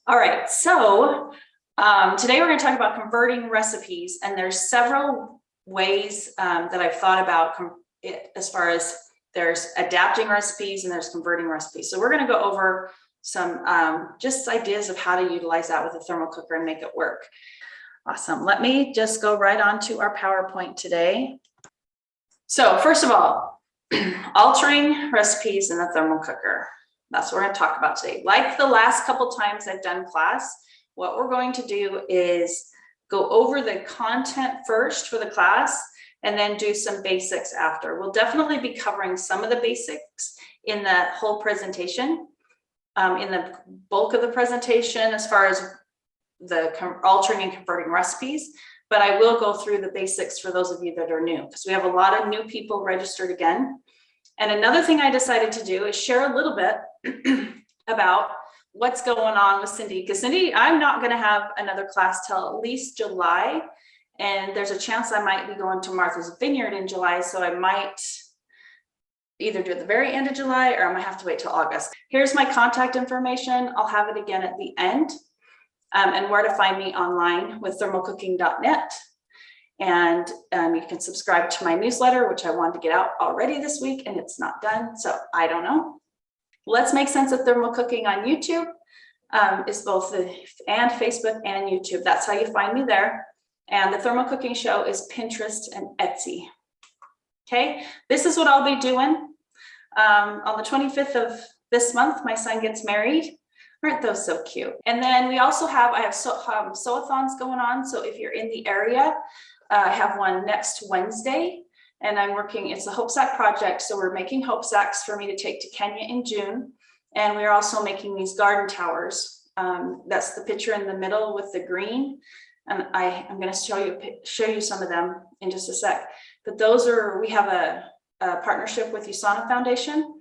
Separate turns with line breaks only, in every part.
All right, so today we're going to talk about converting recipes, and there's several ways that I've thought about it, as far as there's adapting recipes and there's converting recipes. So we're going to go over some just ideas of how to utilize that with a thermal cooker and make it work. Awesome. Let me just go right on to our PowerPoint today. So first of all, altering recipes in the thermal cooker. That's what we're going to talk about today. Like the last couple times I've done class, what we're going to do is go over the content first for the class and then do some basics after. We'll definitely be covering some of the basics in the whole presentation, in the bulk of the presentation as far as the altering and converting recipes, but I will go through the basics for those of you that are new, because we have a lot of new people registered again. And another thing I decided to do is share a little bit about what's going on with Cindy, because Cindy, I'm not going to have another class till at least July, and there's a chance I might be going to Martha's Vineyard in July, so I might either do it at the very end of July or I might have to wait till August. Here's my contact information. I'll have it again at the end, and where to find me online with thermalcooking.net. And you can subscribe to my newsletter, which I wanted to get out already this week, and it's not done, so I don't know. Let's Make Sense of Thermal Cooking on YouTube is both and Facebook and YouTube. That's how you find me there. And the Thermal Cooking Show is Pinterest and Etsy. Okay, this is what I'll be doing. On the 25th of this month, my son gets married. Aren't those so cute? And then we also have, I have sew-a-thons going on. So if you're in the area, I have one next Wednesday, and I'm working, it's a Hope Sack project. So we're making Hope Sacks for me to take to Kenya in June. And we're also making these garden towers. That's the picture in the middle with the green. And I'm going to show you some of them in just a sec. But those are, we have a partnership with USANA Foundation,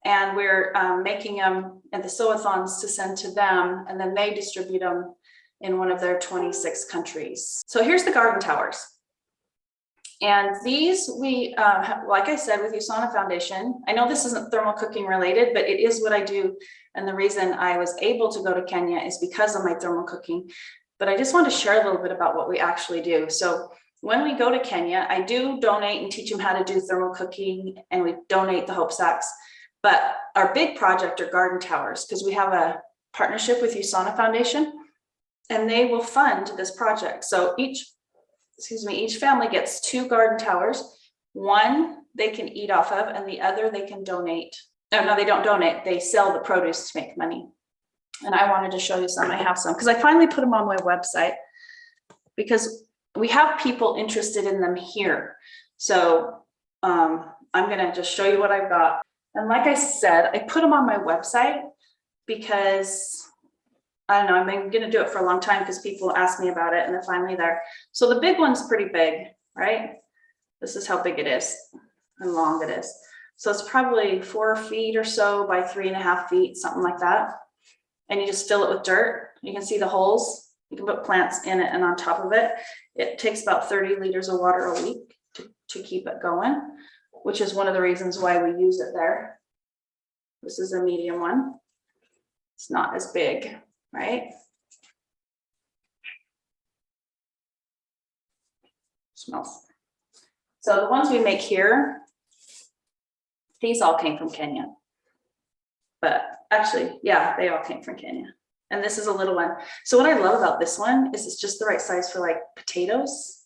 and we're making them at the sew-a-thons to send to them, and then they distribute them in one of their 26 countries. So here's the garden towers. And these we, like I said, with USANA Foundation, I know this isn't thermal cooking related, but it is what I do. And the reason I was able to go to Kenya is because of my thermal cooking. But I just want to share a little bit about what we actually do. So when we go to Kenya, I do donate and teach them how to do thermal cooking, and we donate the Hope Sacks. But our big project are garden towers, because we have a partnership with USANA Foundation, and they will fund this project. So each family gets 2 garden towers. One they can eat off of, and the other they can donate. No, they don't donate. They sell the produce to make money. And I wanted to show you some. I have some, because I finally put them on my website, because we have people interested in them here. So I'm going to just show you what I've got. And like I said, I put them on my website because I don't know, I'm going to do it for a long time because people ask me about it, and they're finally there. So the big one's pretty big, right? This is how big it is and long it is. So it's probably 4 feet or so by 3.5 feet, something like that. And you just fill it with dirt. You can see the holes. You can put plants in it, and on top of it, it takes about 30 liters of water a week to keep it going, which is one of the reasons why we use it there. This is a medium one. It's not as big, right? Smells. So the ones we make here, these all came from Kenya. But actually, yeah, they all came from Kenya. And this is a little one. So what I love about this one is it's just the right size for like potatoes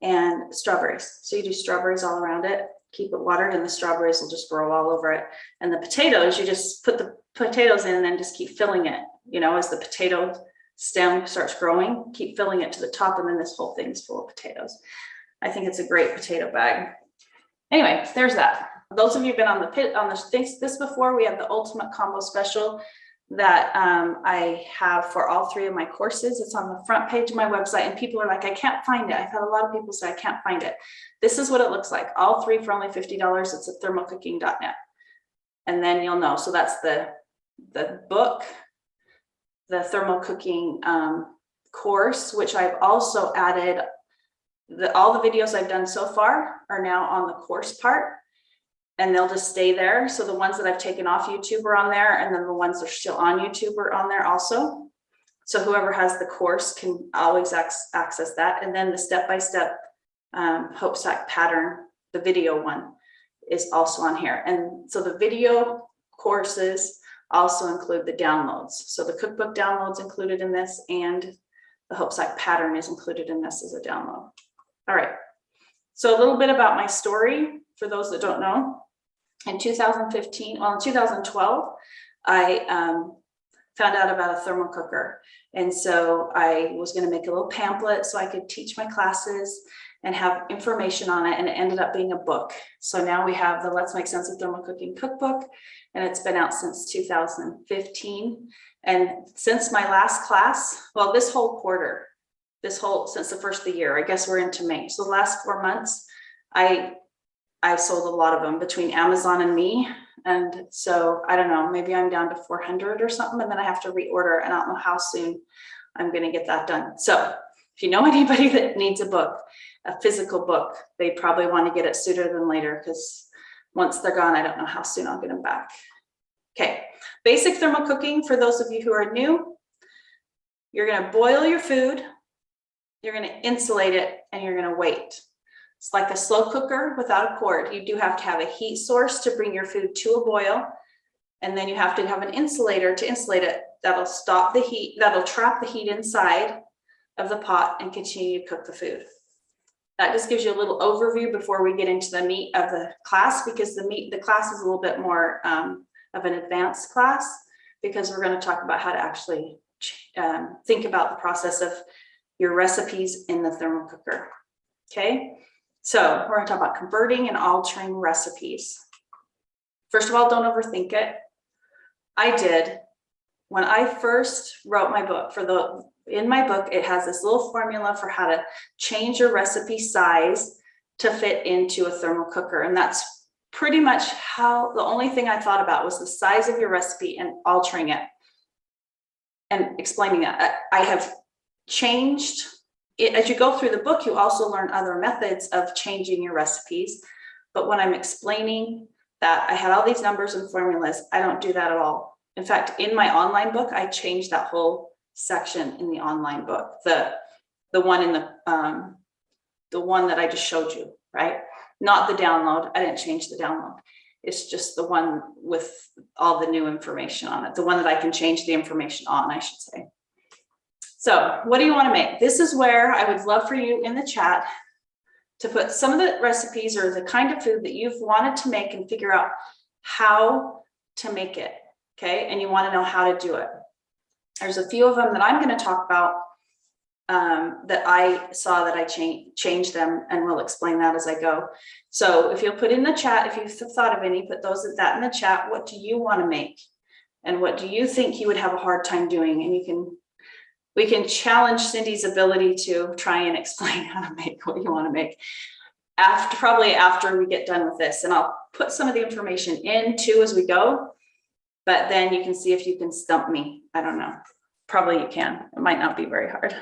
and strawberries. So you do strawberries all around it, keep it watered, and the strawberries will just grow all over it. And the potatoes, you just put the potatoes in and then just keep filling it. You know, as the potato stem starts growing, keep filling it to the top, and then this whole thing's full of potatoes. I think it's a great potato bag. Anyway, there's that. Those of you who've been on this before, we have the Ultimate Combo Special that I have for all 3 of my courses. It's on the front page of my website, and people are like, I can't find it. I've had a lot of people say I can't find it. This is what it looks like. All 3 for only $50. It's at thermalcooking.net. And then you'll know. So that's the book, the thermal cooking course, which I've also added. All the videos I've done so far are now on the course part, and they'll just stay there. So the ones that I've taken off YouTube are on there, and then the ones that are still on YouTube are on there also. So whoever has the course can always access that. And then the step-by-step Hope Stack pattern, the video one, is also on here. And so the video courses also include the downloads. So the cookbook downloads included in this, and the Hope Stack pattern is included in this as a download. All right. So a little bit about my story for those that don't know. In 2012, I found out about a thermal cooker. And so I was going to make a little pamphlet so I could teach my classes and have information on it. And it ended up being a book. So now we have the Let's Make Sense of Thermal Cooking cookbook, and it's been out since 2015. And since my last class, well, this whole quarter, since the first of the year, I guess we're into May. So the last 4 months, I sold a lot of them between Amazon and me. And so I don't know, maybe I'm down to 400 or something, and then I have to reorder, and I don't know how soon I'm going to get that done. So if you know anybody that needs a book, a physical book, they probably want to get it sooner than later, because once they're gone, I don't know how soon I'll get them back. Okay, basic thermal cooking for those of you who are new. You're going to boil your food, you're going to insulate it, and you're going to wait. It's like a slow cooker without a cord. You do have to have a heat source to bring your food to a boil. And then you have to have an insulator to insulate it. That'll stop the heat, that'll trap the heat inside of the pot and continue to cook the food. That just gives you a little overview before we get into the meat of the class, because the class is a little bit more of an advanced class, because we're going to talk about how to actually think about the process of your recipes in the thermal cooker. Okay. So we're going to talk about converting and altering recipes. First of all, don't overthink it. I did. When I first wrote my book, in my book, it has this little formula for how to change your recipe size to fit into a thermal cooker. And that's pretty much how, the only thing I thought about was the size of your recipe and altering it and explaining that. I have changed it. As you go through the book, you also learn other methods of changing your recipes. But when I'm explaining that I had all these numbers and formulas, I don't do that at all. In fact, in my online book, I changed that whole section in the online book, the one in the one that I just showed you, right? Not the download. I didn't change the download. It's just the one with all the new information on it, the one that I can change the information on, I should say. So what do you want to make? This is where I would love for you in the chat to put some of the recipes or the kind of food that you've wanted to make and figure out how to make it, okay? And you want to know how to do it. There's a few of them that I'm going to talk about that I saw that I changed them, and we'll explain that as I go. So if you'll put in the chat, if you've thought of any, put that in the chat. What do you want to make? And what do you think you would have a hard time doing? And we can challenge Cindy's ability to try and explain how to make what you want to make probably after we get done with this. And I'll put some of the information in too as we go, but then you can see if you can stump me. I don't know. Probably you can. It might not be very hard.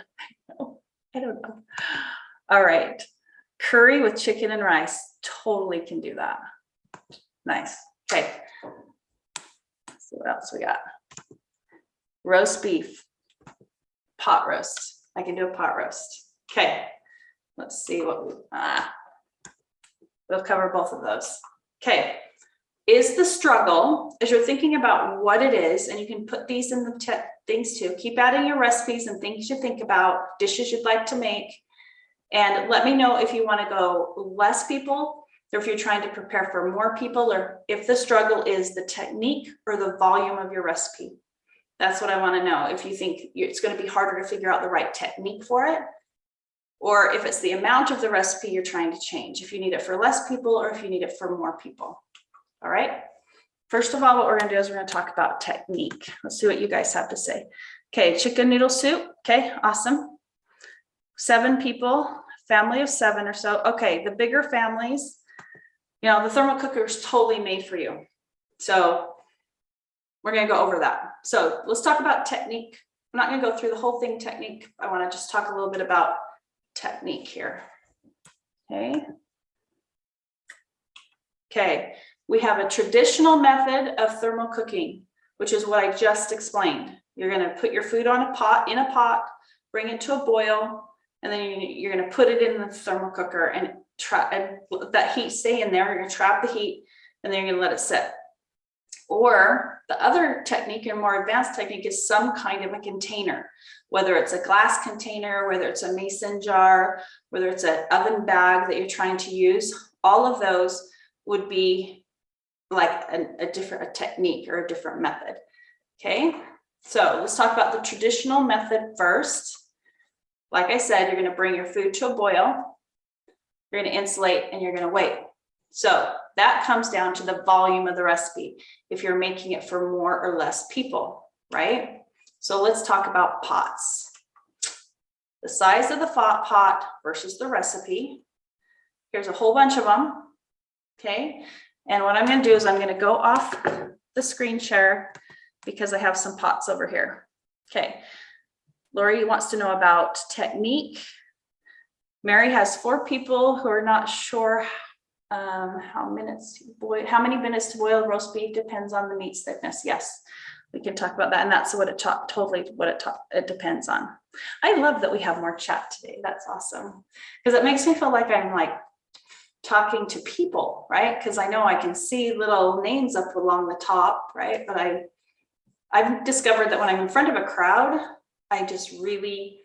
I don't know. All right. Curry with chicken and rice. Totally can do that. Nice. Okay. Let's see what else we got. Roast beef. Pot roast. I can do a pot roast. Okay. Let's see what we'll cover both of those. Okay. Is the struggle, as you're thinking about what it is, and you can put these in the things too, keep adding your recipes and things you think about, dishes you'd like to make, and let me know if you want to go less people, or if you're trying to prepare for more people, or if the struggle is the technique or the volume of your recipe. That's what I want to know. If you think it's going to be harder to figure out the right technique for it, or if it's the amount of the recipe you're trying to change, if you need it for less people or if you need it for more people. All right. First of all, what we're going to do is we're going to talk about technique. Let's see what you guys have to say. Okay. Chicken noodle soup. Okay. Awesome. 7 people, family of 7 or so. Okay. The bigger families, the thermal cooker is totally made for you. So we're going to go over that. So let's talk about technique. I'm not going to go through the whole thing technique. I want to just talk a little bit about technique here. Okay. Okay. We have a traditional method of thermal cooking, which is what I just explained. You're going to put your food on in a pot, bring it to a boil, and then you're going to put it in the thermal cooker and let that heat stay in there. You're going to trap the heat, and then you're going to let it sit. Or the other technique, and more advanced technique, is some kind of a container, whether it's a glass container, whether it's a mason jar, whether it's an oven bag that you're trying to use. All of those would be like a different technique or a different method. Okay, so let's talk about the traditional method first. Like I said, you're going to bring your food to a boil, you're going to insulate, and you're going to wait. So that comes down to the volume of the recipe, if you're making it for more or less people, right? So let's talk about pots. The size of the pot versus the recipe. Here's a whole bunch of them, okay? And what I'm going to do is I'm going to go off the screen share because I have some pots over here. Okay, Lori wants to know about technique. Mary has 4 people who are not sure how many minutes to boil roast beef depends on the meat's thickness. Yes, we can talk about that, and that's what it depends on. I love that we have more chat today. That's awesome, because it makes me feel like I'm like talking to people, right? Because I know I can see little names up along the top, right? But I've discovered that when I'm in front of a crowd, I just really,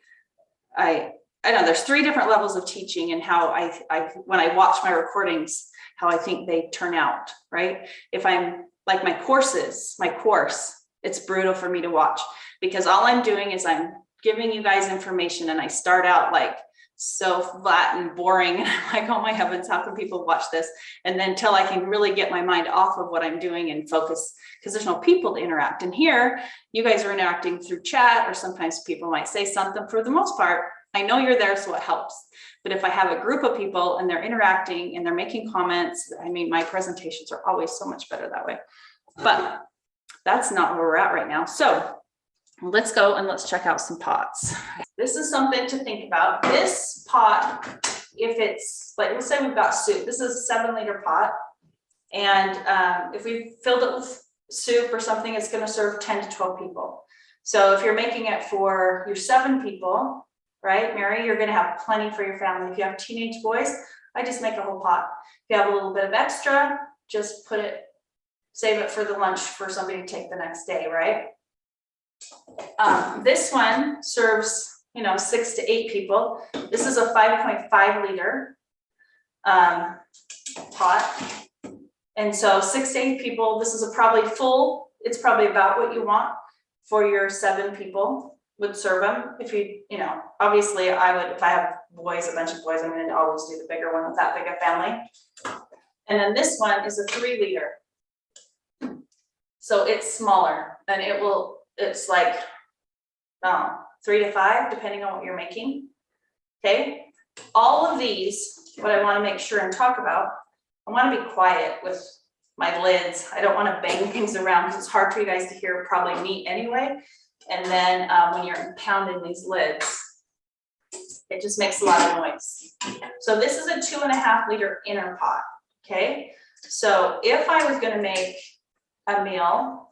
I know there's 3 different levels of teaching, and how I when I watch my recordings, how I think they turn out, right? If I'm like my course, it's brutal for me to watch, because all I'm doing is I'm giving you guys information, and I start out like so flat and boring, and I'm like, oh my heavens, how can people watch this? And then till I can really get my mind off of what I'm doing and focus, because there's no people to interact. And here you guys are interacting through chat, or sometimes people might say something. For the most part, I know you're there, so it helps. But if I have a group of people and they're interacting and they're making comments, I mean, my presentations are always so much better that way. But that's not where we're at right now. So let's go and let's check out some pots. This is something to think about. This pot, if it's like, let's say we've got soup, this is a 7-liter pot. And if we filled it with soup or something, it's going to serve 10 to 12 people. So if you're making it for your 7 people, right, Mary, you're going to have plenty for your family. If you have teenage boys, I just make a whole pot. If you have a little bit of extra, just save it for the lunch for somebody to take the next day, right? This one serves, 6 to 8 people. This is a 5.5 liter pot. And so 6 to 8 people, this is probably full. It's probably about what you want for your 7 people. Would serve them. If obviously I would, if I have boys, a bunch of boys, I'm going to always do the bigger one with that big a family. And then this one is a 3 liter. So it's smaller, and it's like 3 to 5, depending on what you're making. Okay. All of these, what I want to make sure and talk about, I want to be quiet with my lids. I don't want to bang things around, because it's hard for you guys to hear probably me anyway. And then when you're pounding these lids, it just makes a lot of noise. So this is a 2.5 liter inner pot. Okay. So if I was going to make a meal,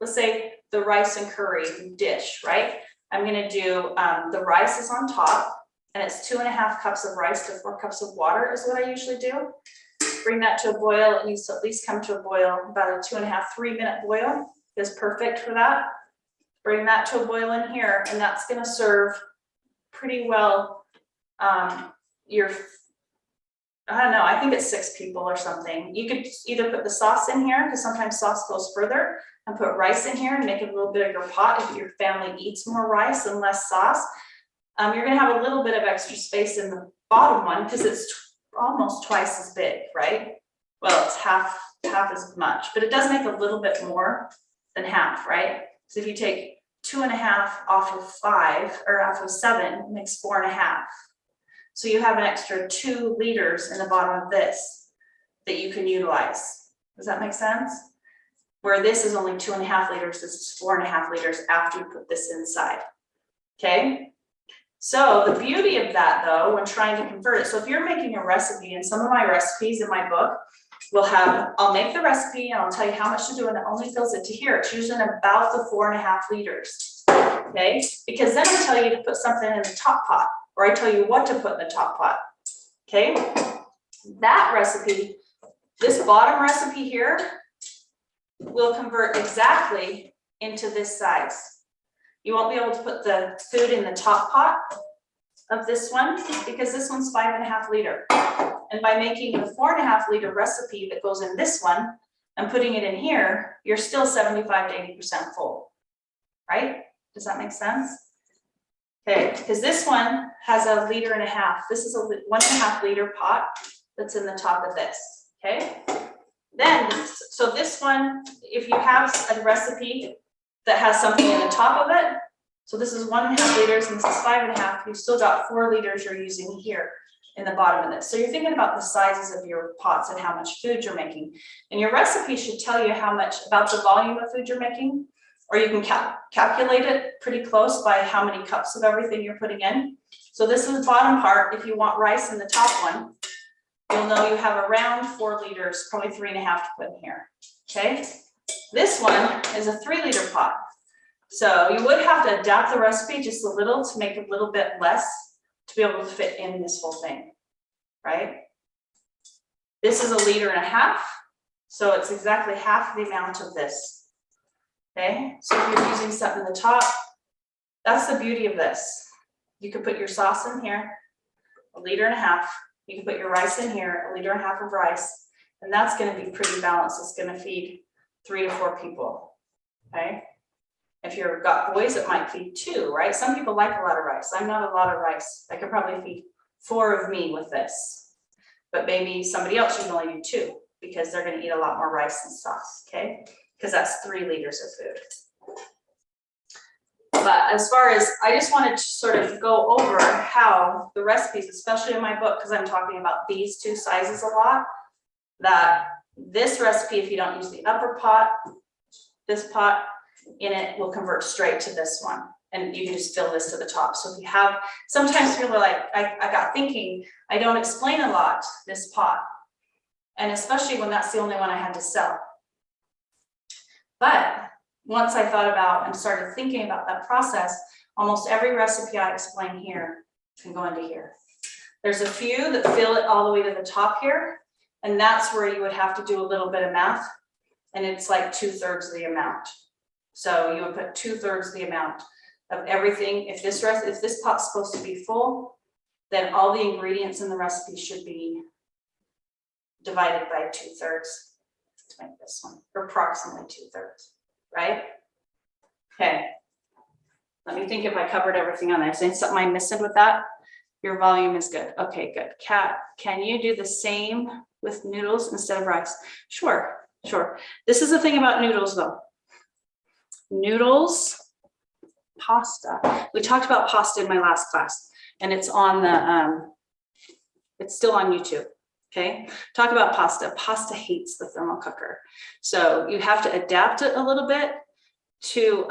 let's say the rice and curry dish, right? I'm going to do the rice is on top, and it's 2.5 cups of rice to 4 cups of water is what I usually do. Bring that to a boil. It needs to at least come to a boil. About a 2.5, 3 minute boil is perfect for that. Bring that to a boil in here, and that's going to serve pretty well I don't know, I think it's 6 people or something. You could either put the sauce in here, because sometimes sauce goes further, and put rice in here and make it a little bigger pot if your family eats more rice and less sauce. You're going to have a little bit of extra space in the bottom one, because it's almost twice as big, right? Well, it's half as much, but it does make a little bit more than half, right? So if you take 2.5 off of 5, or off of 7, it makes 4.5. So you have an extra 2 liters in the bottom of this that you can utilize. Does that make sense? Where this is only 2.5 liters, this is 4.5 liters after you put this inside. Okay. So the beauty of that, though, when trying to convert it, so if you're making a recipe, and some of my recipes in my book will have, I'll make the recipe and I'll tell you how much to do, and it only fills it to here. It's usually about the 4.5 liters. okay? Because then I tell you to put something in the top pot, or I tell you what to put in the top pot, okay? That recipe, this bottom recipe here, will convert exactly into this size. You won't be able to put the food in the top pot of this one because this one's 5.5 liters. And by making the 4.5 liter recipe that goes in this one and putting it in here, you're still 75 to 80% full, right? Does that make sense? Okay, because this one has 1.5 liters. This is a 1.5 liter pot that's in the top of this, okay? Then, so this one, if you have a recipe that has something in the top of it, so this is 1.5 liters and this is 5.5, you've still got 4 liters you're using here in the bottom of this. So you're thinking about the sizes of your pots and how much food you're making. And your recipe should tell you how much about the volume of food you're making, or you can calculate it pretty close by how many cups of everything you're putting in. So this is the bottom part. If you want rice in the top one, you'll know you have around 4 liters, probably 3.5 to put in here, okay? This one is a 3 liter pot. So you would have to adapt the recipe just a little to make it a little bit less to be able to fit in this whole thing, right? This is 1.5 liters, so it's exactly half the amount of this, okay? So if you're using something in the top, that's the beauty of this. You can put your sauce in here, 1.5 liters. You can put your rice in here, 1.5 liters of rice, and that's going to be pretty balanced. It's going to feed 3 to 4 people, okay? If you've got boys, it might feed 2, right? Some people like a lot of rice. I'm not a lot of rice. I could probably feed 4 of me with this, but maybe somebody else you can only do 2 because they're going to eat a lot more rice and sauce, okay? Because that's 3 liters of food. But as far as, I just wanted to sort of go over how the recipes, especially in my book, because I'm talking about these 2 sizes a lot, that this recipe, if you don't use the upper pot, this pot in it will convert straight to this one. And you can just fill this to the top. So if you have, sometimes people are like, I got thinking, I don't explain a lot, this pot. And especially when that's the only one I had to sell. But once I thought about and started thinking about that process, almost every recipe I explain here can go into here. There's a few that fill it all the way to the top here, and that's where you would have to do a little bit of math, and it's like 2/3 the amount. So you would put 2/3 the amount of everything. If this pot's supposed to be full, then all the ingredients in the recipe should be divided by 2/3 to make this one, or approximately 2/3. Right? Okay. Let me think if I covered everything on there. Is there something I'm missing with that? Your volume is good. Okay, good. Kat, can you do the same with noodles instead of rice? Sure, sure. This is the thing about noodles though. Noodles, pasta. We talked about pasta in my last class, and it's on the, it's still on YouTube. Okay, talk about pasta. Pasta hates the thermal cooker. So you have to adapt it a little bit to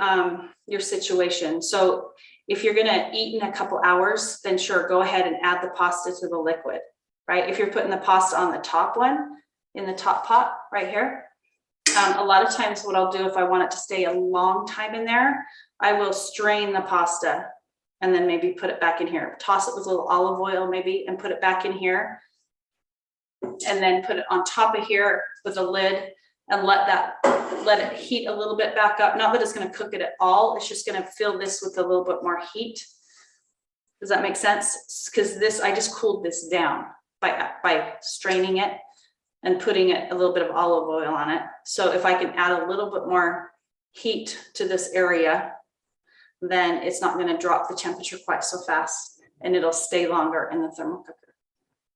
your situation. So if you're gonna eat in a couple hours, then sure, go ahead and add the pasta to the liquid, right? If you're putting the pasta on the top one, in the top pot right here, a lot of times what I'll do if I want it to stay a long time in there, I will strain the pasta and then maybe put it back in here. Toss it with a little olive oil maybe and put it back in here. And then put it on top of here with a lid and let it heat a little bit back up. Not that it's going to cook it at all. It's just going to fill this with a little bit more heat. Does that make sense? Because this, I just cooled this down by straining it and putting it a little bit of olive oil on it. So if I can add a little bit more heat to this area, then it's not going to drop the temperature quite so fast and it'll stay longer in the thermal cooker.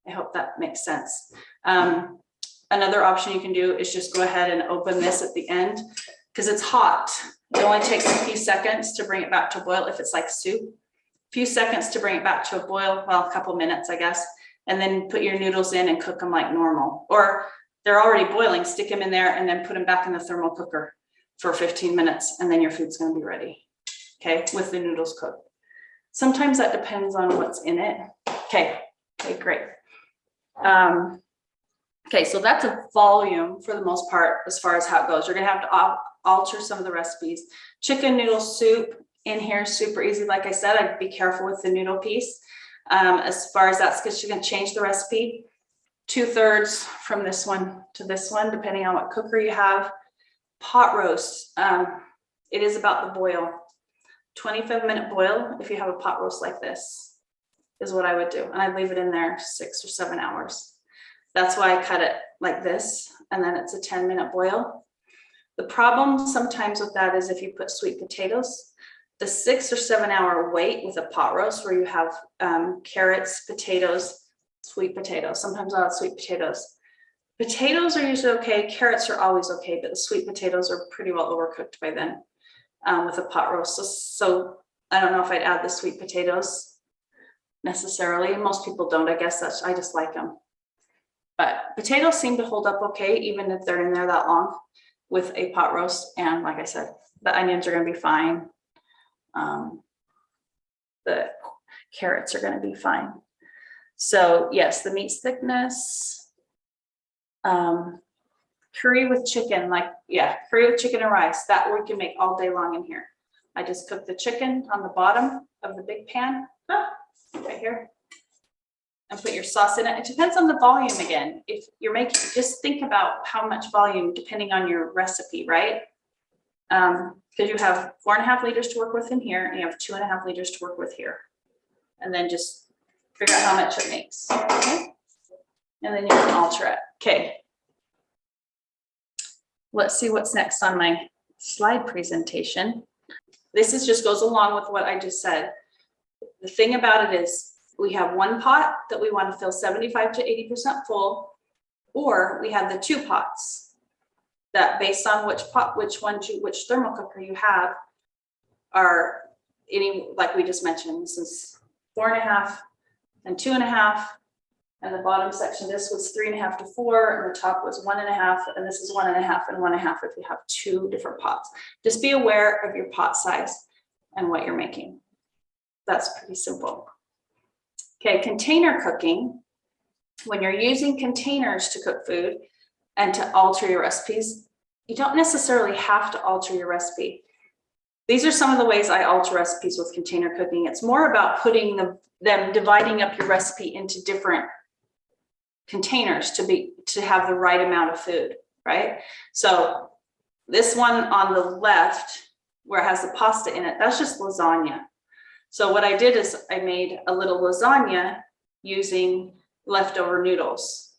I hope that makes sense. Another option you can do is just go ahead and open this at the end because it's hot. It only takes a few seconds to bring it back to a boil if it's like soup. A few seconds to bring it back to a boil, well, a couple minutes, I guess, and then put your noodles in and cook them like normal. Or they're already boiling, stick them in there and then put them back in the thermal cooker for 15 minutes and then your food's gonna be ready, okay, with the noodles cooked. Sometimes that depends on what's in it. Okay, great. Okay, so that's a volume for the most part as far as how it goes. You're gonna have to alter some of the recipes. Chicken noodle soup in here, super easy. Like I said, I'd be careful with the noodle piece. As far as that's because you're going to change the recipe. 2/3 from this one to this one, depending on what cooker you have. Pot roast, it is about the boil. 25-minute boil, if you have a pot roast like this, is what I would do. And I'd leave it in there 6 or 7 hours. That's why I cut it like this, and then it's a 10-minute boil. The problem sometimes with that is if you put sweet potatoes, the 6 or 7 hour wait with a pot roast where you have carrots, potatoes, sweet potatoes. Sometimes I'll have sweet potatoes. Potatoes are usually okay. Carrots are always okay, but the sweet potatoes are pretty well overcooked by then with a pot roast. So I don't know if I'd add the sweet potatoes necessarily. Most people don't. I guess I just like them. But potatoes seem to hold up okay, even if they're in there that long with a pot roast. And like I said, the onions are going to be fine. The carrots are going to be fine. So yes, the meat's thickness. Curry with chicken, curry with chicken and rice. That we can make all day long in here. I just cook the chicken on the bottom of the big pan, right here, and put your sauce in it. It depends on the volume again. If you're making, just think about how much volume depending on your recipe, right? Because you have 4.5 liters to work with in here, and you have 2.5 liters to work with here. And then just figure out how much it makes, okay? And then you can alter it. Okay. Let's see what's next on my slide presentation. This just goes along with what I just said. The thing about it is we have one pot that we want to fill 75 to 80% full, or we have the 2 pots that based on which thermal cooker you have are any, like we just mentioned, this is 4.5 and 2.5. And the bottom section, this was 3.5 to 4, and the top was 1.5, and this is 1.5 and 1.5 if you have 2 different pots. Just be aware of your pot size and what you're making. That's pretty simple. Okay, container cooking. When you're using containers to cook food and to alter your recipes, you don't necessarily have to alter your recipe. These are some of the ways I alter recipes with container cooking. It's more about putting them dividing up your recipe into different containers to have the right amount of food, right? So this one on the left where it has the pasta in it, that's just lasagna. So what I did is I made a little lasagna using leftover noodles.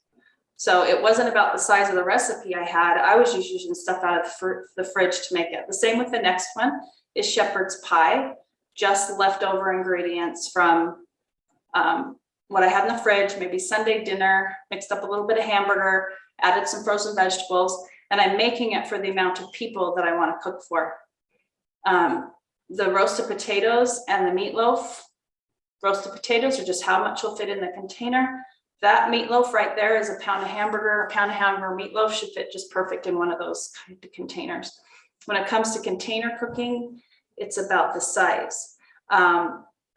So it wasn't about the size of the recipe I had. I was just using stuff out of the fridge to make it. The same with the next one is shepherd's pie, just leftover ingredients from what I had in the fridge, maybe Sunday dinner, mixed up a little bit of hamburger, added some frozen vegetables, and I'm making it for the amount of people that I want to cook for. The roasted potatoes and the meatloaf, roasted potatoes are just how much will fit in the container. That meatloaf right there is a pound of hamburger meatloaf should fit just perfect in one of those kind of containers. When it comes to container cooking, it's about the size.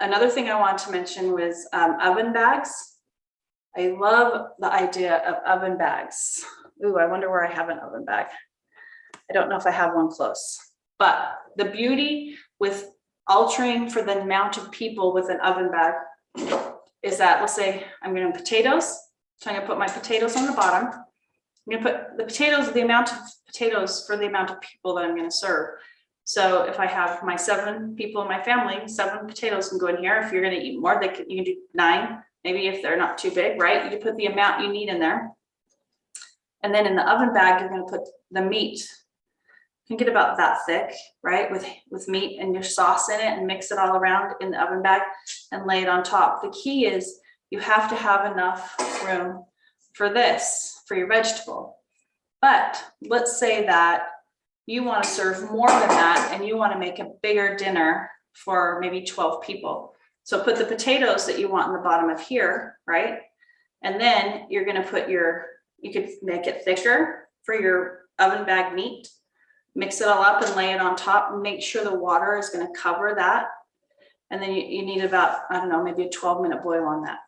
Another thing I want to mention was oven bags. I love the idea of oven bags. Ooh, I wonder where I have an oven bag. I don't know if I have one close, but the beauty with altering for the amount of people with an oven bag is that, let's say I'm going to potatoes. So I'm going to put my potatoes on the bottom. I'm going to put the potatoes, the amount of potatoes for the amount of people that I'm going to serve. So if I have my 7 people in my family, 7 potatoes can go in here. If you're going to eat more, you can do 9, maybe if they're not too big, right? You can put the amount you need in there. And then in the oven bag, you're going to put the meat. You can get about that thick, right? With meat and your sauce in it, and mix it all around in the oven bag and lay it on top. The key is you have to have enough room for this, for your vegetable. But let's say that you want to serve more than that and you want to make a bigger dinner for maybe 12 people. So put the potatoes that you want in the bottom of here, right? And then you're going to put you could make it thicker for your oven bag meat, mix it all up and lay it on top, and make sure the water is going to cover that. And then you need about, I don't know, maybe a 12-minute boil on that.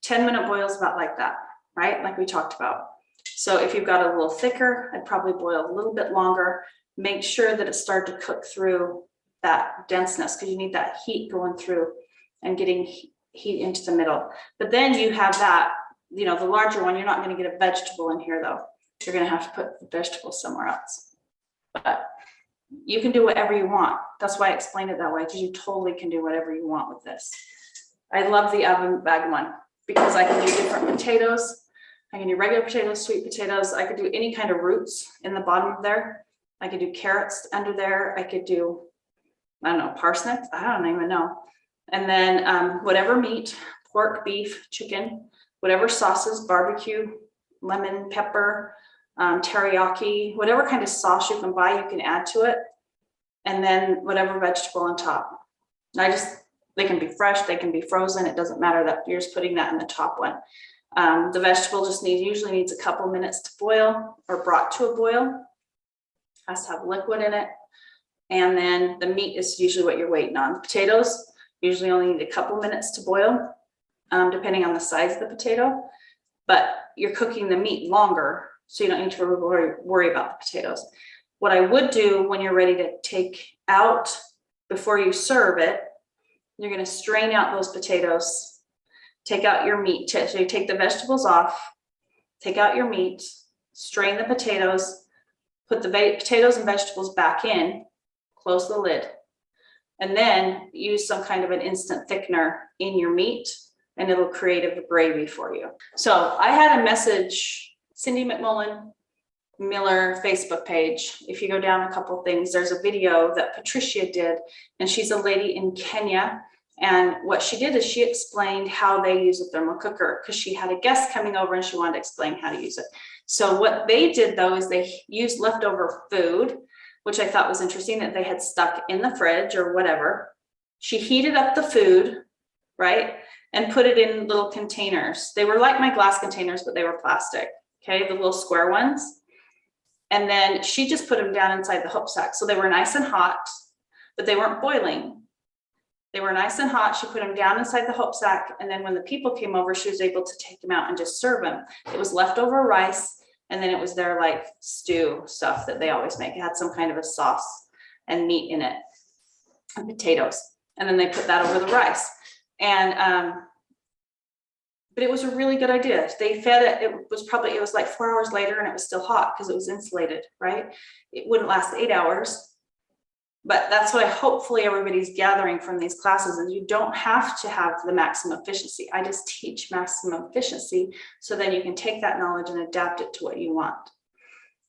10-minute boil is about like that, right? Like we talked about. So if you've got a little thicker, I'd probably boil a little bit longer. Make sure that it started to cook through that denseness, because you need that heat going through and getting heat into the middle. But then you have that, you know, the larger one, you're not going to get a vegetable in here though. You're going to have to put the vegetables somewhere else. But you can do whatever you want. That's why I explained it that way, because you totally can do whatever you want with this. I love the oven bag one because I can do different potatoes. I can do regular potatoes, sweet potatoes. I could do any kind of roots in the bottom of there. I could do carrots under there. I could do, I don't know, parsnips. I don't even know. And then whatever meat, pork, beef, chicken, whatever sauces, barbecue, lemon, pepper, teriyaki, whatever kind of sauce you can buy, you can add to it. And then whatever vegetable on top. They can be fresh, they can be frozen. It doesn't matter, that you're just putting that in the top one. The vegetable just usually needs a couple minutes to boil or brought to a boil. Has to have liquid in it. And then the meat is usually what you're waiting on. Potatoes usually only need a couple minutes to boil, depending on the size of the potato. But you're cooking the meat longer, so you don't need to worry about the potatoes. What I would do when you're ready to take out, before you serve it, you're going to strain out those potatoes, take out your meat. So you take the vegetables off, take out your meat, strain the potatoes, put the potatoes and vegetables back in, close the lid, and then use some kind of an instant thickener in your meat, and it'll create a gravy for you. So I had a message, Cindy McMullen Miller Facebook page. If you go down a couple things, there's a video that Patricia did, and she's a lady in Kenya. And what she did is she explained how they use a thermal cooker, because she had a guest coming over and she wanted to explain how to use it. So what they did though is they used leftover food, which I thought was interesting, that they had stuck in the fridge or whatever. She heated up the food, right, and put it in little containers. They were like my glass containers, but they were plastic, okay, the little square ones. And then she just put them down inside the hoop sack. So they were nice and hot, but they weren't boiling. They were nice and hot. She put them down inside the hoop sack. And then when the people came over, she was able to take them out and just serve them. It was leftover rice. And then it was their like stew stuff that they always make. It had some kind of a sauce and meat in it and potatoes. And then they put that over the rice. And, but it was a really good idea. They fed it. It was like 4 hours later and it was still hot because it was insulated, right? It wouldn't last 8 hours. But that's what hopefully everybody's gathering from these classes, is you don't have to have the maximum efficiency. I just teach maximum efficiency so then you can take that knowledge and adapt it to what you want.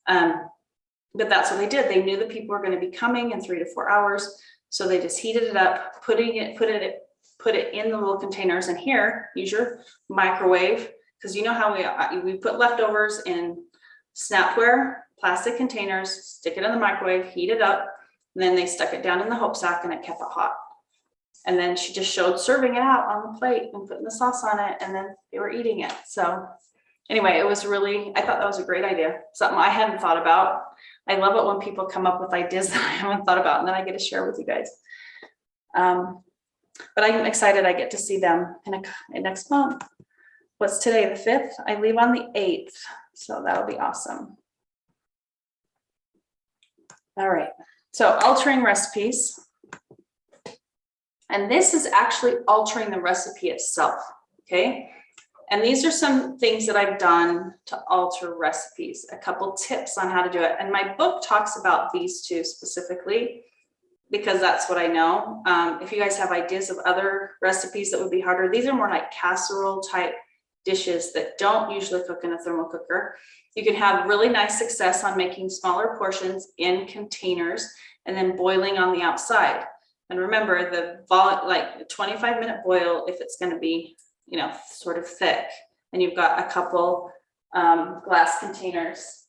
But that's what they did. They knew the people were going to be coming in 3 to 4 hours. So they just heated it up, put it in the little containers. And here, use your microwave, because you know how we put leftovers in Snapware, plastic containers, stick it in the microwave, heat it up. And then they stuck it down in the hoop sack and it kept it hot. And then she just showed serving it out on the plate and putting the sauce on it, and then they were eating it. So anyway, it was really, I thought that was a great idea. Something I hadn't thought about. I love it when people come up with ideas that I haven't thought about, and then I get to share with you guys. But I'm excited I get to see them in next month. What's today, the 5th? I leave on the 8th. So that'll be awesome. All right. So altering recipes, and this is actually altering the recipe itself, okay? And these are some things that I've done to alter recipes, a couple tips on how to do it. And my book talks about these two specifically, because that's what I know. If you guys have ideas of other recipes that would be harder, these are more like casserole type dishes that don't usually cook in a thermal cooker. You can have really nice success on making smaller portions in containers and then boiling on the outside. And remember, the like 25-minute boil, if it's going to be, you know, sort of thick, and you've got a couple glass containers,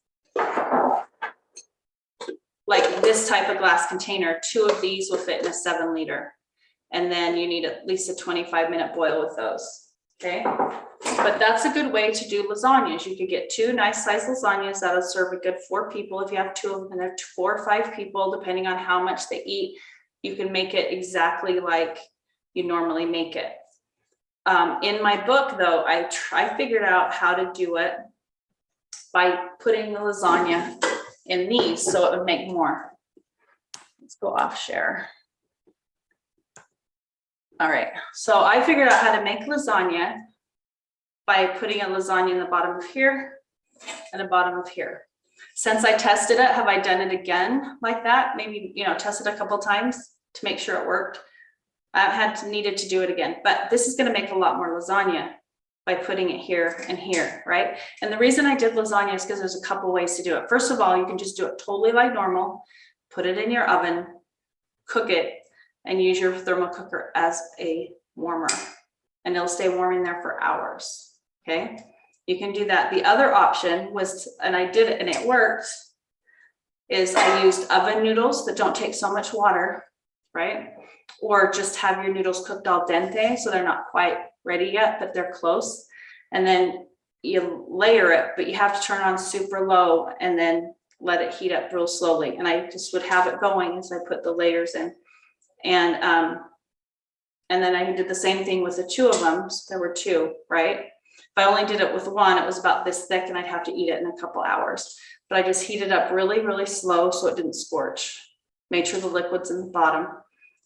like this type of glass container, 2 of these will fit in a 7-liter. And then you need at least a 25-minute boil with those. Okay, but that's a good way to do lasagnas. You could get 2 nice sized lasagnas that'll serve a good 4 people. If you have 2 of them, and they're 4 or 5 people, depending on how much they eat, you can make it exactly like you normally make it. In my book, though, I figured out how to do it by putting the lasagna in these, so it would make more. Let's go off share. All right, so I figured out how to make lasagna by putting a lasagna in the bottom of here and the bottom of here. Since I tested it, have I done it again like that? Maybe, tested a couple times to make sure it worked. I needed to do it again, but this is going to make a lot more lasagna by putting it here and here, right? And the reason I did lasagna is because there's a couple ways to do it. First of all, you can just do it totally like normal, put it in your oven, cook it, and use your thermal cooker as a warmer, and it'll stay warm in there for hours, okay? You can do that. The other option was, and I did it and it worked, is I used oven noodles that don't take so much water, right? Or just have your noodles cooked al dente, so they're not quite ready yet, but they're close. And then you layer it, but you have to turn on super low and then let it heat up real slowly. And I just would have it going as I put the layers in. And then I did the same thing with the two of them. So there were two, right? If I only did it with one, it was about this thick and I'd have to eat it in a couple hours. But I just heated up really, really slow so it didn't scorch. Made sure the liquid's in the bottom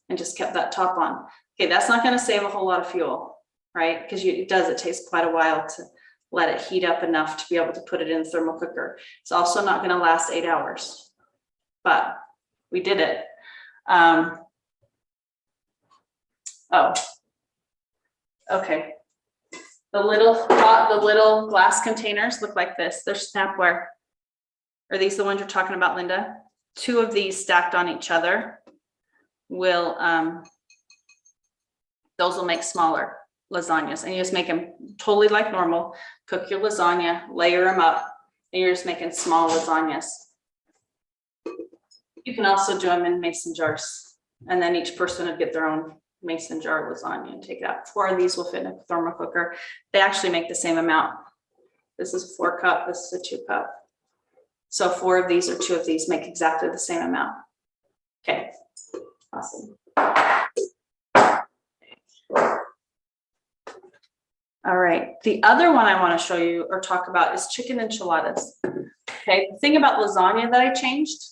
and just kept that top on. Okay, that's not going to save a whole lot of fuel, right? Because it takes quite a while to let it heat up enough to be able to put it in the thermal cooker. It's also not going to last 8 hours, but we did it. Oh, okay. The little glass containers look like this. They're Snapware. Are these the ones you're talking about, Linda? 2 of these stacked on each other will, those will make smaller lasagnas, and you just make them totally like normal. Cook your lasagna, layer them up, and you're just making small lasagnas. You can also do them in mason jars, and then each person would get their own mason jar lasagna and take it out. 4 of these will fit in a thermal cooker. They actually make the same amount. This is a 4 cup, this is a 2 cup. So 4 of these or 2 of these make exactly the same amount. Okay, awesome. All right, the other one I want to show you or talk about is chicken enchiladas. Okay, the thing about lasagna that I changed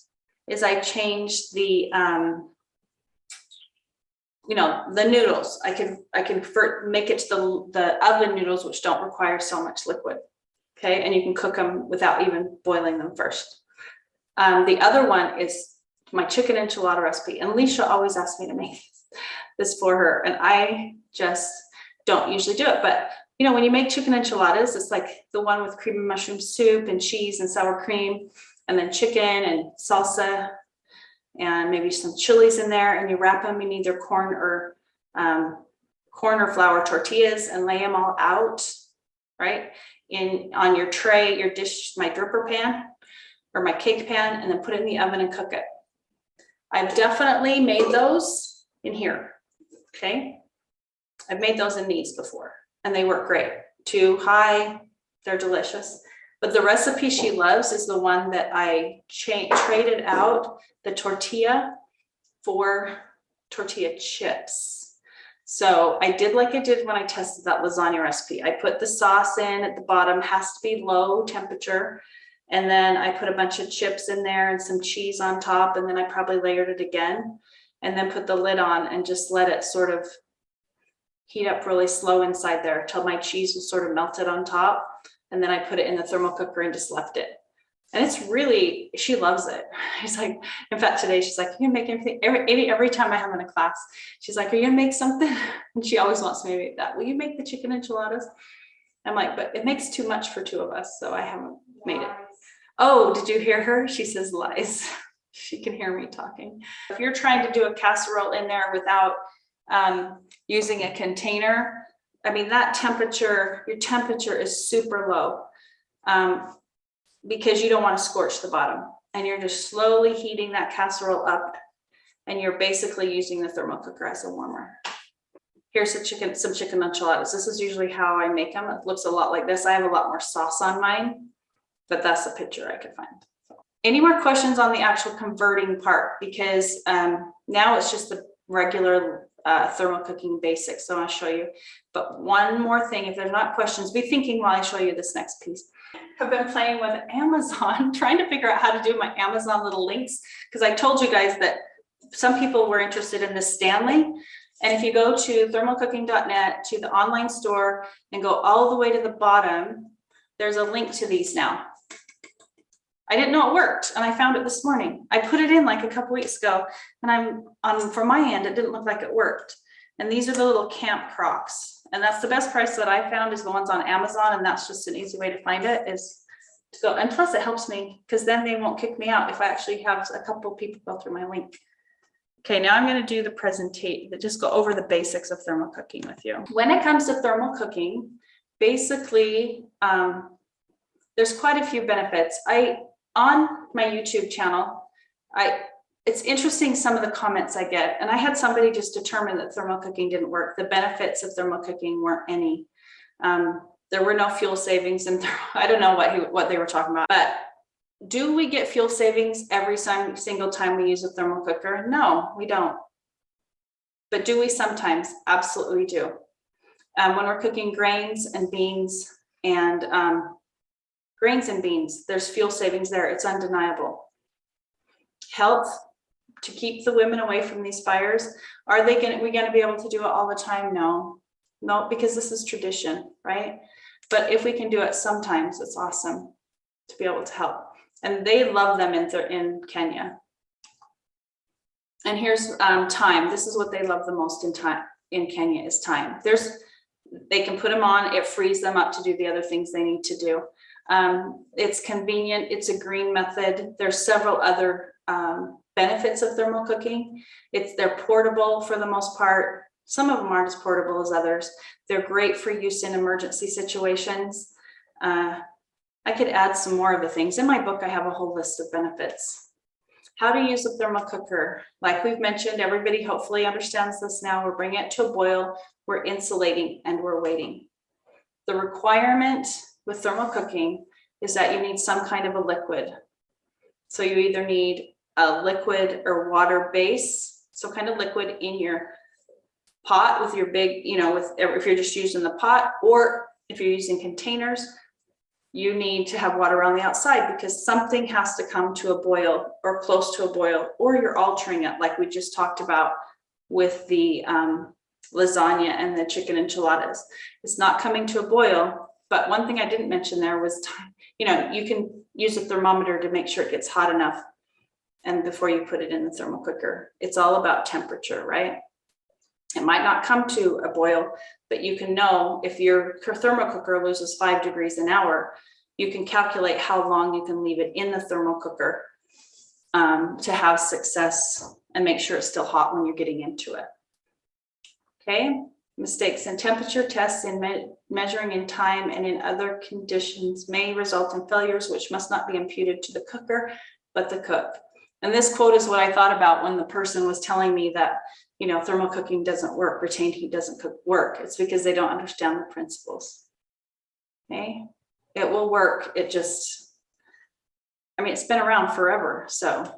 is I changed the the noodles. I can make it to the oven noodles, which don't require so much liquid. Okay, and you can cook them without even boiling them first. The other one is my chicken enchilada recipe, and Alicia always asks me to make this for her, and I just don't usually do it. But when you make chicken enchiladas, it's like the one with cream and mushroom soup and cheese and sour cream, and then chicken and salsa, and maybe some chilies in there, and you wrap them in either corn or flour tortillas and lay them all out, right? On your tray, your dish, my dripper pan or my cake pan, and then put it in the oven and cook it. I've definitely made those in here, okay? I've made those in these before, and they work great. Too high, they're delicious. But the recipe she loves is the one that I traded out the tortilla for tortilla chips. So I did like I did when I tested that lasagna recipe. I put the sauce in at the bottom, has to be low temperature. And then I put a bunch of chips in there and some cheese on top. And then I probably layered it again and then put the lid on and just let it sort of heat up really slow inside there till my cheese was sort of melted on top. And then I put it in the thermal cooker and just left it. And it's really, she loves it. It's like, in fact, today she's like, you make anything, every time I have in a class, she's like, are you gonna make something? And she always wants me to make that. Will you make the chicken enchiladas? I'm like, but it makes too much for 2 of us. So I haven't made it. Oh, did you hear her? She says lies. She can hear me talking. If you're trying to do a casserole in there without using a container, I mean, that temperature, your temperature is super low because you don't want to scorch the bottom, and you're just slowly heating that casserole up, and you're basically using the thermal cooker as a warmer. Here's some chicken enchiladas. This is usually how I make them. It looks a lot like this. I have a lot more sauce on mine, but that's a picture I could find. Any more questions on the actual converting part? Because now it's just the regular thermal cooking basics. So I'll show you. But one more thing, if there's not questions, be thinking while I show you this next piece. I've been playing with Amazon, trying to figure out how to do my Amazon little links, because I told you guys that some people were interested in this Stanley, And if you go to thermalcooking.net to the online store and go all the way to the bottom, there's a link to these now. I didn't know it worked, and I found it this morning. I put it in like a couple weeks ago, and from my end, it didn't look like it worked. And these are the little camp crocks, and that's the best price that I found is the ones on Amazon, and that's just an easy way to find it is to go. And plus, it helps me because then they won't kick me out if I actually have a couple of people go through my link. Okay, now I'm going to do the presentation, just go over the basics of thermal cooking with you. When it comes to thermal cooking, basically, there's quite a few benefits. On my YouTube channel, it's interesting some of the comments I get, and I had somebody just determine that thermal cooking didn't work. The benefits of thermal cooking weren't any. There were no fuel savings, and I don't know what they were talking about. But do we get fuel savings every single time we use a thermal cooker? No, we don't. But do we sometimes? Absolutely do. When we're cooking grains and beans, there's fuel savings there. It's undeniable. Health, to keep the women away from these fires. Are we going to be able to do it all the time? No, because this is tradition, right? But if we can do it sometimes, it's awesome to be able to help. And they love them in Kenya. And here's time. This is what they love the most in Kenya is time. They can put them on, it frees them up to do the other things they need to do. It's convenient, it's a green method. There's several other benefits of thermal cooking. They're portable for the most part. Some of them aren't as portable as others. They're great for use in emergency situations. I could add some more of the things. In my book, I have a whole list of benefits. How to use a thermal cooker. Like we've mentioned, everybody hopefully understands this now. We're bringing it to a boil, we're insulating, and we're waiting. The requirement with thermal cooking is that you need some kind of a liquid. So you either need a liquid or water base, some kind of liquid in your pot with your big, if you're just using the pot, or if you're using containers, you need to have water on the outside because something has to come to a boil or close to a boil, or you're altering it like we just talked about with the lasagna and the chicken enchiladas. It's not coming to a boil, but one thing I didn't mention there was time. You can use a thermometer to make sure it gets hot enough and before you put it in the thermal cooker. It's all about temperature, right? It might not come to a boil, but you can know if your thermal cooker loses 5 degrees an hour, you can calculate how long you can leave it in the thermal cooker to have success and make sure it's still hot when you're getting into it. Okay, mistakes in temperature tests in measuring in time and in other conditions may result in failures which must not be imputed to the cooker, but the cook. And this quote is what I thought about when the person was telling me that, thermal cooking doesn't work, retained heat doesn't work. It's because they don't understand the principles. Okay, it will work. It's been around forever. So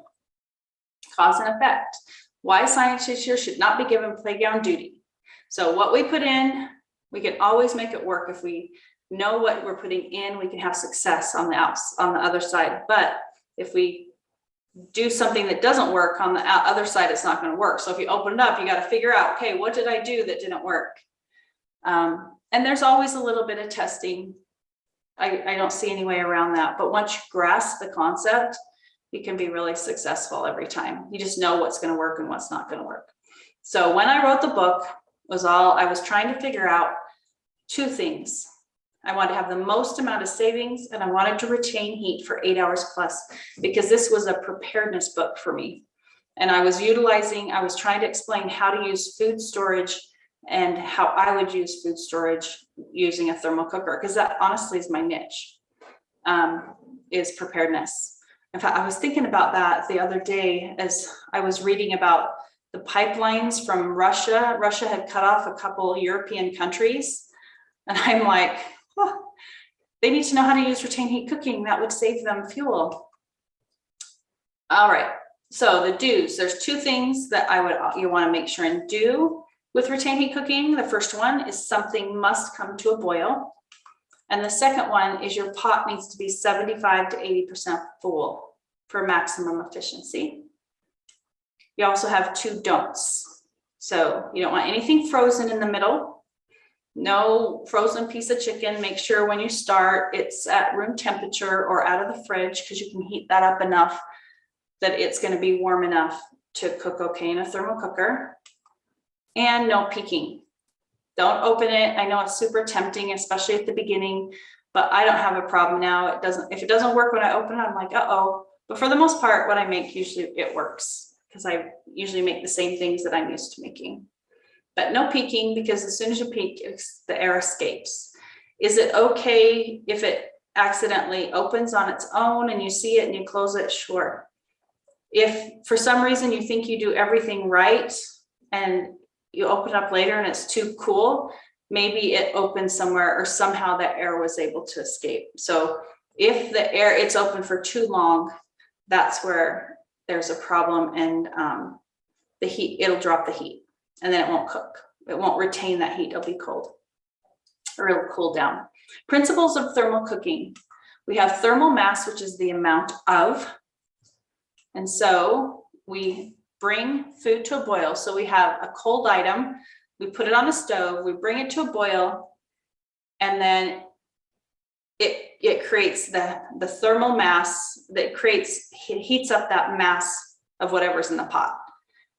cause and effect. Why science teachers should not be given playground duty. So what we put in, we can always make it work. If we know what we're putting in, we can have success on the other side. But if we do something that doesn't work on the other side, it's not going to work. So if you open it up, you got to figure out, okay, what did I do that didn't work? And there's always a little bit of testing. I don't see any way around that. But once you grasp the concept, you can be really successful every time. You just know what's going to work and what's not going to work. So when I wrote the book, I was trying to figure out 2 things. I wanted to have the most amount of savings, and I wanted to retain heat for 8 hours plus, because this was a preparedness book for me. And I was trying to explain how to use food storage and how I would use food storage using a thermal cooker, because that honestly is my niche, is preparedness. In fact, I was thinking about that the other day as I was reading about the pipelines from Russia. Russia had cut off a couple European countries. And I'm like, they need to know how to use retained heat cooking. That would save them fuel. All right, so the do's. There's 2 things that you want to make sure and do with retained heat cooking. The first one is something must come to a boil. And the second one is your pot needs to be 75 to 80% full for maximum efficiency. You also have 2 don'ts. So you don't want anything frozen in the middle. No frozen piece of chicken. Make sure when you start, it's at room temperature or out of the fridge, because you can heat that up enough that it's going to be warm enough to cook okay in a thermal cooker. And no peeking. Don't open it. I know it's super tempting, especially at the beginning, but I don't have a problem now. If it doesn't work when I open it, I'm like, uh-oh. But for the most part, what I make, usually it works, because I usually make the same things that I'm used to making. But no peeking, because as soon as you peek, the air escapes. Is it okay if it accidentally opens on its own and you see it and you close it? Sure. If for some reason you think you do everything right and you open it up later and it's too cool, maybe it opened somewhere or somehow that air was able to escape. So if it's open for too long, that's where there's a problem, and the heat, it'll drop the heat, and then it won't cook. It won't retain that heat. It'll be cold, or it'll cool down. Principles of thermal cooking. We have thermal mass, which is the amount of, and so we bring food to a boil. So we have a cold item, we put it on the stove, we bring it to a boil, and then it creates the thermal mass that heats up that mass of whatever's in the pot.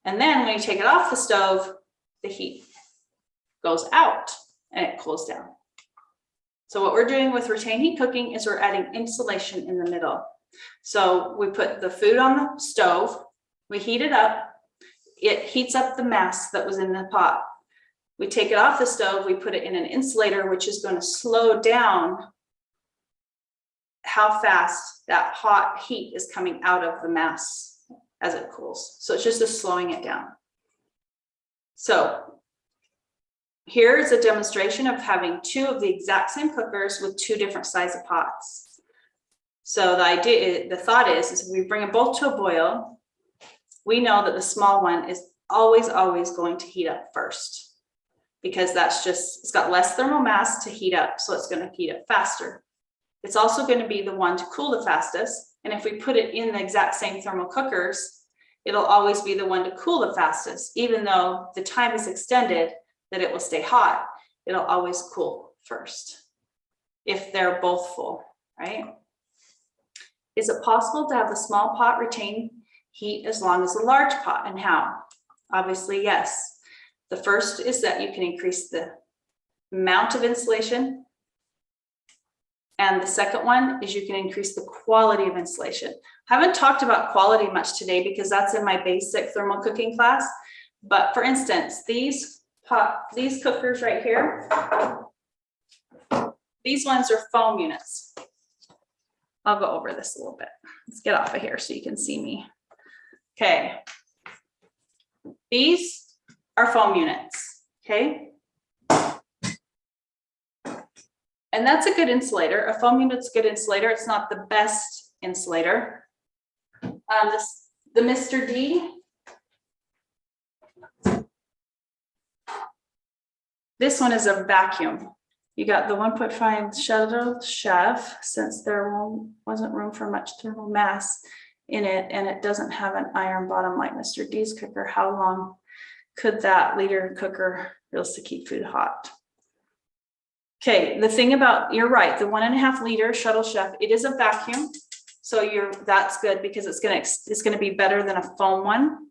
And then when you take it off the stove, the heat goes out and it cools down. So what we're doing with retained heat cooking is we're adding insulation in the middle. So we put the food on the stove, we heat it up, it heats up the mass that was in the pot. We take it off the stove, we put it in an insulator, which is going to slow down how fast that hot heat is coming out of the mass as it cools. So it's just slowing it down. So here's a demonstration of having two of the exact same cookers with two different size of pots. So the thought is if we bring them both to a boil, we know that the small one is always going to heat up first, because it's got less thermal mass to heat up, so it's going to heat up faster. It's also going to be the one to cool the fastest. And if we put it in the exact same thermal cookers, it'll always be the one to cool the fastest. Even though the time is extended that it will stay hot, it'll always cool first if they're both full, right? Is it possible to have the small pot retain heat as long as the large pot, and how? Obviously, yes. The first is that you can increase the amount of insulation. And the second one is you can increase the quality of insulation. I haven't talked about quality much today because that's in my basic thermal cooking class. But for instance, these cookers right here, these ones are foam units. I'll go over this a little bit. Let's get off of here so you can see me. Okay. These are foam units, okay? And that's a good insulator. A foam unit's a good insulator. It's not the best insulator. The Mr. D. This one is a vacuum. You got the 1.5 shuttle chef, since there wasn't room for much thermal mass in it, and it doesn't have an iron bottom like Mr. D's cooker. How long could that liter cooker realistically keep food hot? Okay, the thing about, you're right, the 1.5 liter shuttle chef, it is a vacuum. So that's good because it's gonna be better than a foam one.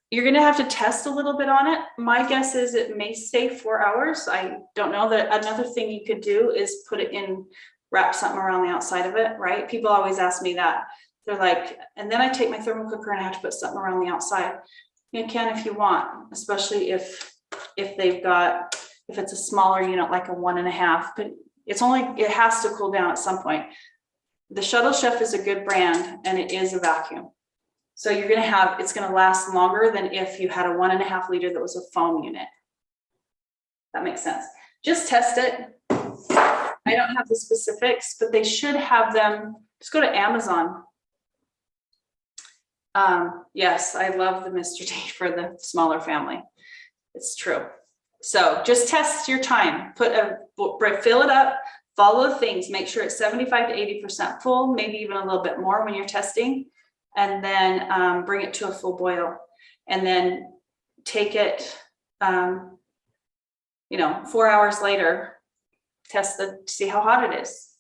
You're gonna have to test a little bit on it. My guess is it may stay 4 hours. I don't know. That another thing you could do is put it in, wrap something around the outside of it, right? People always ask me that. They're like, and then I take my thermal cooker and I have to put something around the outside. You can if you want, especially if it's a smaller unit like a 1.5, but it has to cool down at some point. The Shuttle Chef is a good brand and it is a vacuum. So it's gonna last longer than if you had a 1.5 liter that was a foam unit. That makes sense. Just test it. I don't have the specifics, but they should have them. Just go to Amazon. Yes, I love the Mr. D for the smaller family. It's true. So just test your time. Fill it up, follow the things, make sure it's 75 to 80% full, maybe even a little bit more when you're testing. and then bring it to a full boil, and then take it, 4 hours later, test see how hot it is.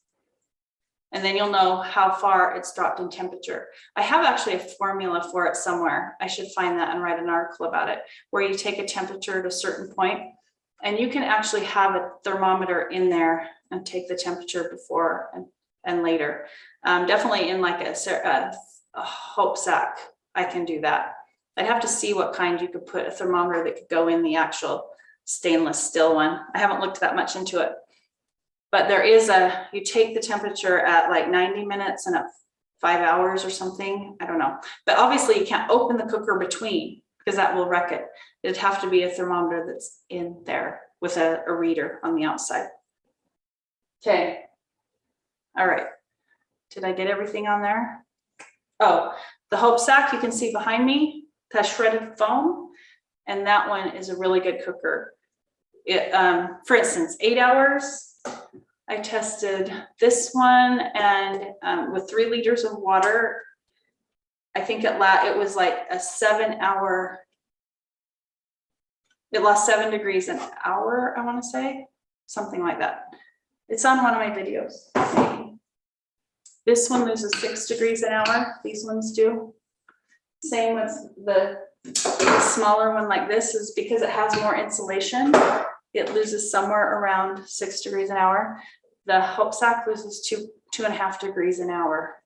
And then you'll know how far it's dropped in temperature. I have actually a formula for it somewhere. I should find that and write an article about it, where you take a temperature at a certain point, and you can actually have a thermometer in there and take the temperature before and later. Definitely in like a hope sack, I can do that. I'd have to see what kind you could put a thermometer that could go in the actual stainless steel one. I haven't looked that much into it. But there is you take the temperature at like 90 minutes and at 5 hours or something. I don't know. But obviously you can't open the cooker between, because that will wreck it. It'd have to be a thermometer that's in there with a reader on the outside. Okay. All right. Did I get everything on there? Oh, the hope sack you can see behind me has shredded foam, and that one is a really good cooker. It, for instance, 8 hours. I tested this one, and with 3 liters of water, I think it was like a 7 hour. It lost 7 degrees an hour, I want to say, something like that. It's on one of my videos. This one loses 6 degrees an hour. These ones do. Same with the smaller one like this, is because it has more insulation. It loses somewhere around 6 degrees an hour. The hope sack loses 2.5 degrees an hour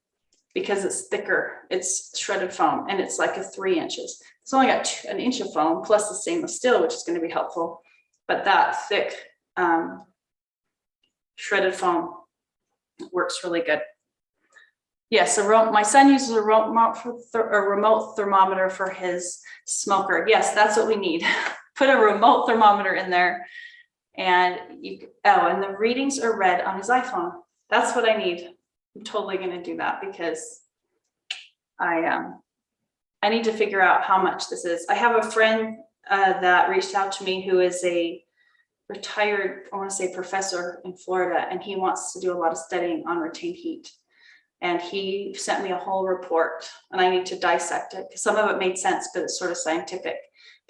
because it's thicker. It's shredded foam, and it's like a 3 inches. It's only got 1 inch of foam plus the stainless steel, which is going to be helpful. But that thick shredded foam works really good. Yes, my son uses a remote thermometer for his smoker. Yes, that's what we need. Put a remote thermometer in there, and and the readings are read on his iPhone. That's what I need. I'm totally going to do that, because I need to figure out how much this is. I have a friend that reached out to me who is a retired, I want to say, professor in Florida, and he wants to do a lot of studying on retained heat. And he sent me a whole report, and I need to dissect it, because some of it made sense, but it's sort of scientific.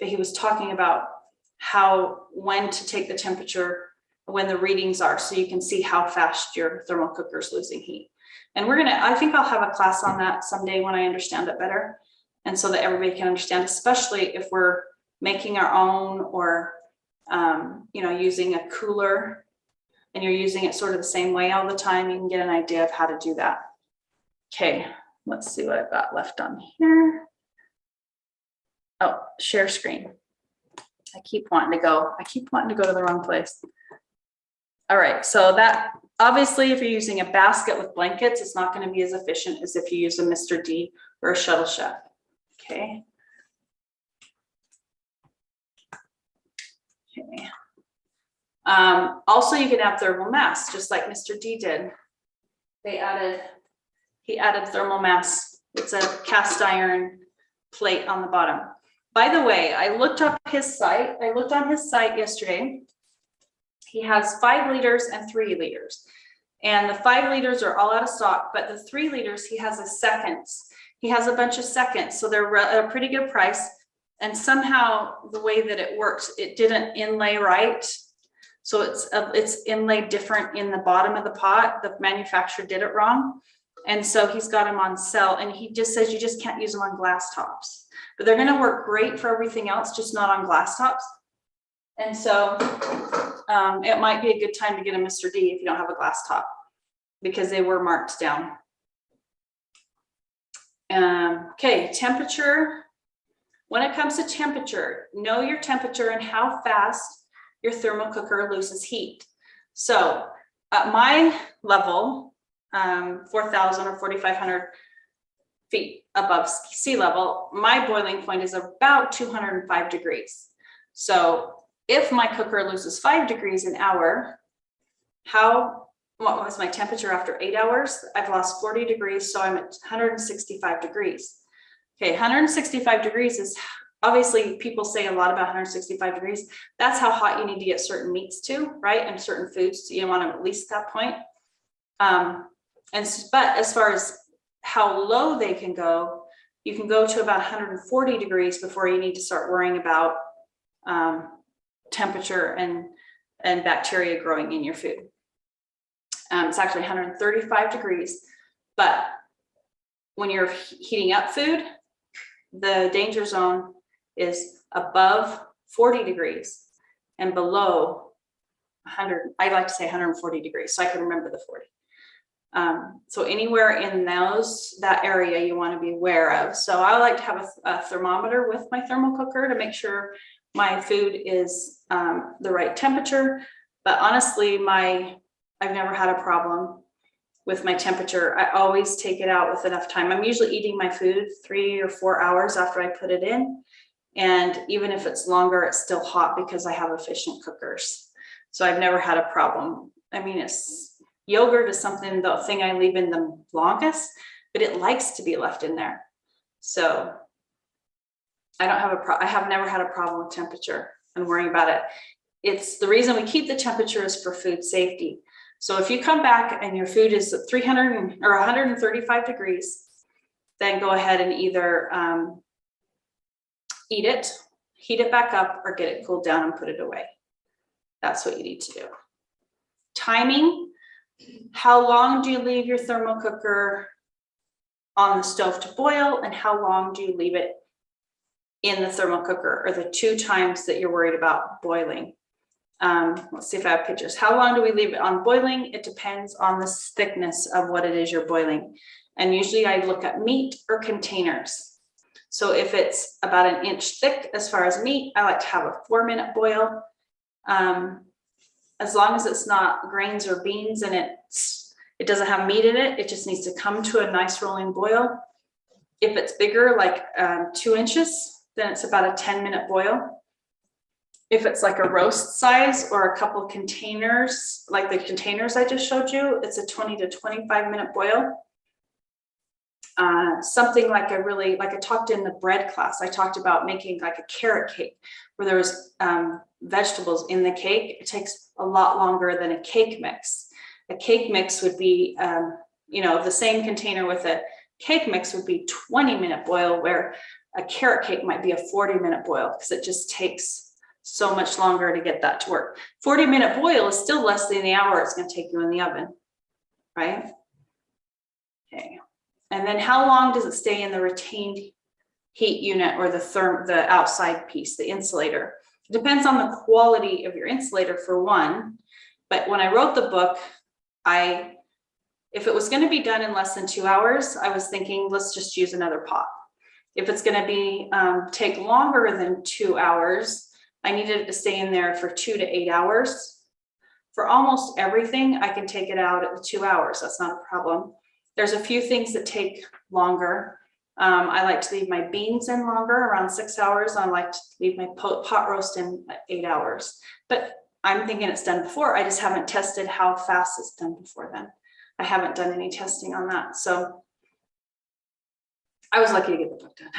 But he was talking about when to take the temperature, when the readings are, so you can see how fast your thermal cooker is losing heat. And I think I'll have a class on that someday when I understand it better, and so that everybody can understand, especially if we're making our own, or using a cooler, and you're using it sort of the same way all the time. You can get an idea of how to do that. Okay, let's see what I've got left on here. Oh, share screen. I keep wanting to go to the wrong place. All right, so that, obviously, if you're using a basket with blankets, it's not going to be as efficient as if you use a Mr. D or a Shuttle Chef. Okay. Okay. Also, you can add thermal mass, just like Mr. D did. He added thermal mass. It's a cast iron plate on the bottom. By the way, I looked up his site. I looked on his site yesterday. He has 5 liters and 3 liters. And the 5 liters are all out of stock, but the 3 liters, he has a seconds. He has a bunch of seconds, so they're at a pretty good price. And somehow the way that it works, it didn't inlay right. So it's inlaid different in the bottom of the pot. The manufacturer did it wrong. And so he's got them on sale, and he just says you just can't use them on glass tops, but they're going to work great for everything else, just not on glass tops. And so it might be a good time to get a Mr. D if you don't have a glass top, because they were marked down. Okay, temperature. When it comes to temperature, know your temperature and how fast your thermal cooker loses heat. So at my level, 4,000 or 4,500 feet above sea level, my boiling point is about 205 degrees. So if my cooker loses 5 degrees an hour, what was my temperature after 8 hours? I've lost 40 degrees, so I'm at 165 degrees. Okay, 165 degrees is, obviously people say a lot about 165 degrees. That's how hot you need to get certain meats to, right? And certain foods, so you want them at least that point. But as far as how low they can go, you can go to about 140 degrees before you need to start worrying about temperature and bacteria growing in your food. It's actually 135 degrees, but when you're heating up food, the danger zone is above 40 degrees and below 100, I like to say 140 degrees, so I can remember the 40. So anywhere in that area you want to be aware of. So I like to have a thermometer with my thermal cooker to make sure my food is the right temperature. But honestly, I've never had a problem with my temperature. I always take it out with enough time. I'm usually eating my food 3 or 4 hours after I put it in. And even if it's longer, it's still hot because I have efficient cookers. So I've never had a problem. I mean, yogurt is the thing I leave in the longest, but it likes to be left in there. So I have never had a problem with temperature and worrying about it. It's the reason we keep the temperature is for food safety. So if you come back and your food is 300 or 135 degrees, then go ahead and either eat it, heat it back up, or get it cooled down and put it away. That's what you need to do. Timing. How long do you leave your thermal cooker on the stove to boil, and how long do you leave it in the thermal cooker, or the 2 times that you're worried about boiling? Let's see if I have pictures. How long do we leave it on boiling? It depends on the thickness of what it is you're boiling. And usually I look at meat or containers. So if it's about 1 inch thick as far as meat, I like to have a 4-minute boil. As long as it's not grains or beans and it doesn't have meat in it, it just needs to come to a nice rolling boil. If it's bigger, like 2 inches, then it's about a 10-minute boil. If it's like a roast size or a couple containers, like the containers I just showed you, it's a 20 to 25-minute boil. Something like I talked in the bread class, I talked about making like a carrot cake where there was vegetables in the cake. It takes a lot longer than a cake mix. A cake mix would be, the same container with a cake mix would be 20-minute boil, where a carrot cake might be a 40-minute boil because it just takes so much longer to get that to work. 40-minute boil is still less than the hour it's going to take you in the oven, right? Okay. And then how long does it stay in the retained heat unit, or the outside piece, the insulator? It depends on the quality of your insulator for one. But when I wrote the book, if it was going to be done in less than 2 hours, I was thinking, let's just use another pot. If it's going to be take longer than 2 hours, I needed it to stay in there for 2 to 8 hours. For almost everything, I can take it out at the 2 hours. That's not a problem. There's a few things that take longer. I like to leave my beans in longer, around 6 hours. I like to leave my pot roast in 8 hours. But I'm thinking it's done before. I just haven't tested how fast it's done before then. I haven't done any testing on that. So I was lucky to get the book done,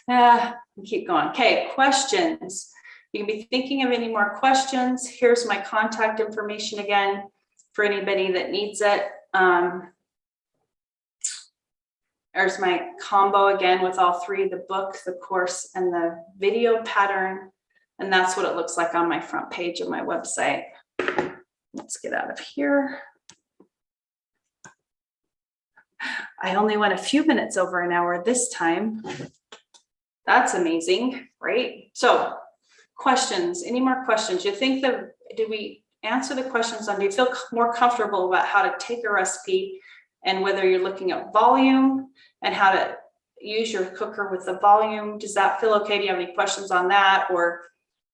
right? Keep going. Okay, questions. You can be thinking of any more questions. Here's my contact information again for anybody that needs it. There's my combo again with all 3, the book, the course, and the video pattern. And that's what it looks like on my front page of my website. Let's get out of here. I only went a few minutes over an hour this time. That's amazing, right? So questions, any more questions? Did we answer the questions on, do you feel more comfortable about how to take a recipe, and whether you're looking at volume and how to use your cooker with the volume? Does that feel okay? Do you have any questions on that? Or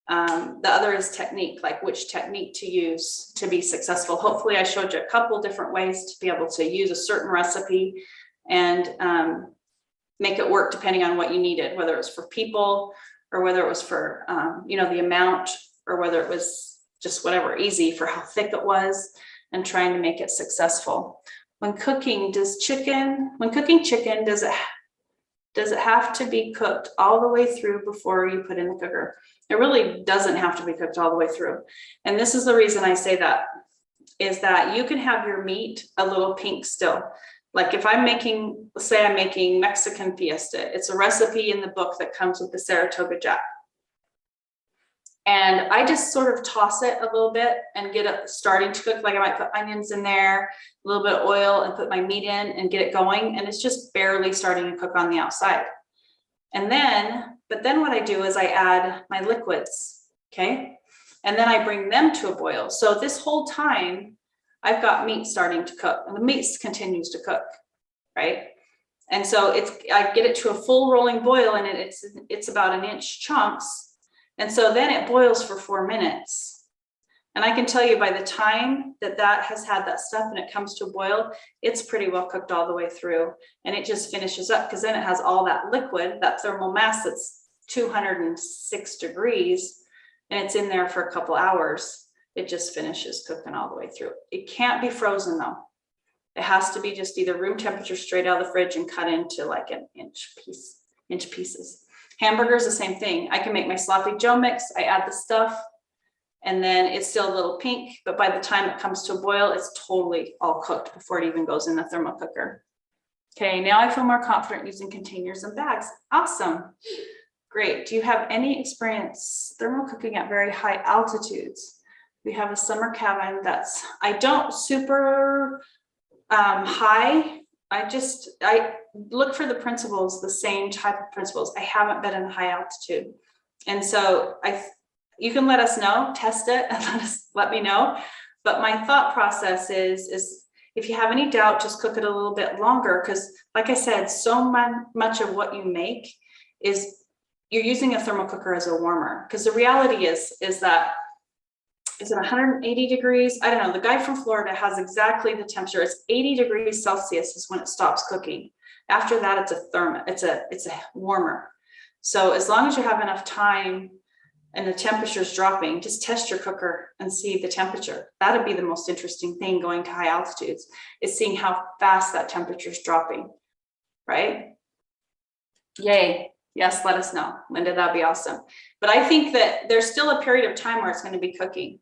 the other is technique, like which technique to use to be successful. Hopefully I showed you a couple different ways to be able to use a certain recipe and make it work depending on what you needed, whether it was for people or whether it was for, the amount, or whether it was just whatever, easy for how thick it was, and trying to make it successful. When cooking chicken, does it have to be cooked all the way through before you put in the cooker? It really doesn't have to be cooked all the way through. And this is the reason I say that, is that you can have your meat a little pink still. Like if I'm making, let's say I'm making Mexican fiesta, it's a recipe in the book that comes with the Saratoga Jack. And I just sort of toss it a little bit and get it starting to cook. Like I might put onions in there, a little bit of oil, and put my meat in and get it going. And it's just barely starting to cook on the outside. And then, but then what I do is I add my liquids, okay? And then I bring them to a boil. So this whole time, I've got meat starting to cook, and the meat continues to cook, right? And so I get it to a full rolling boil, and it's about 1-inch chunks. And so then it boils for 4 minutes. And I can tell you by the time that has had that stuff and it comes to a boil, it's pretty well cooked all the way through. And it just finishes up because then it has all that liquid, that thermal mass that's 206 degrees, and it's in there for a couple hours. It just finishes cooking all the way through. It can't be frozen though. It has to be just either room temperature straight out of the fridge and cut into like 1-inch pieces. Hamburgers, the same thing. I can make my sloppy Joe mix. I add the stuff and then it's still a little pink, but by the time it comes to a boil, it's totally all cooked before it even goes in the thermal cooker. Okay, now I feel more confident using containers and bags. Awesome. Great. Do you have any experience thermal cooking at very high altitudes? We have a summer cabin I don't super high. I look for the principles, the same type of principles. I haven't been in a high altitude. And so you can let us know, test it and let me know. But my thought process is if you have any doubt, just cook it a little bit longer. Because like I said, so much of what you make is you're using a thermal cooker as a warmer. Because the reality is that, is it 180 degrees? I don't know. The guy from Florida has exactly the temperature. It's 80 degrees Celsius is when it stops cooking. After that, it's a warmer. So as long as you have enough time and the temperature is dropping, just test your cooker and see the temperature. That'd be the most interesting thing going to high altitudes, is seeing how fast that temperature is dropping, right? Yay. Yes, let us know, Linda, that'd be awesome. But I think that there's still a period of time where it's going to be cooking.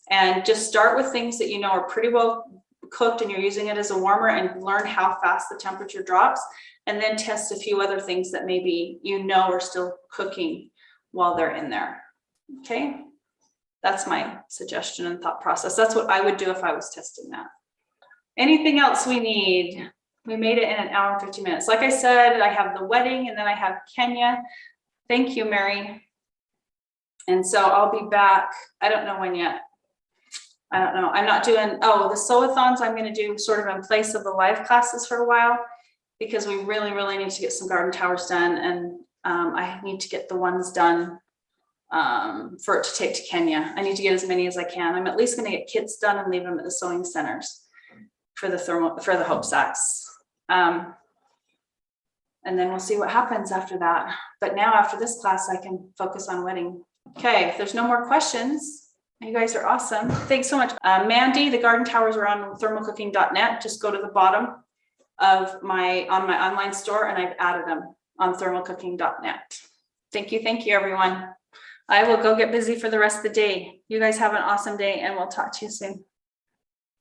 And just start with things that you know are pretty well cooked and you're using it as a warmer, and learn how fast the temperature drops, and then test a few other things that maybe you know are still cooking while they're in there. Okay, that's my suggestion and thought process. That's what I would do if I was testing that. Anything else we need? We made it in 1 hour and 50 minutes. Like I said, I have the wedding and then I have Kenya. Thank you, Mary. And so I'll be back. I don't know when yet. I don't know. I'm not doing, the sew-a-thons I'm going to do sort of in place of the live classes for a while, because we really, really need to get some garden towers done. And I need to get the ones done for it to take to Kenya. I need to get as many as I can. I'm at least going to get kits done and leave them at the sewing centers for the hope sacks. And then we'll see what happens after that. But now after this class, I can focus on wedding. Okay, if there's no more questions, you guys are awesome. Thanks so much. Mandy, the garden towers are on thermalcooking.net. Just go to the bottom of my online store and I've added them on thermalcooking.net. Thank you, everyone. I will go get busy for the rest of the day. You guys have an awesome day and we'll talk to you soon.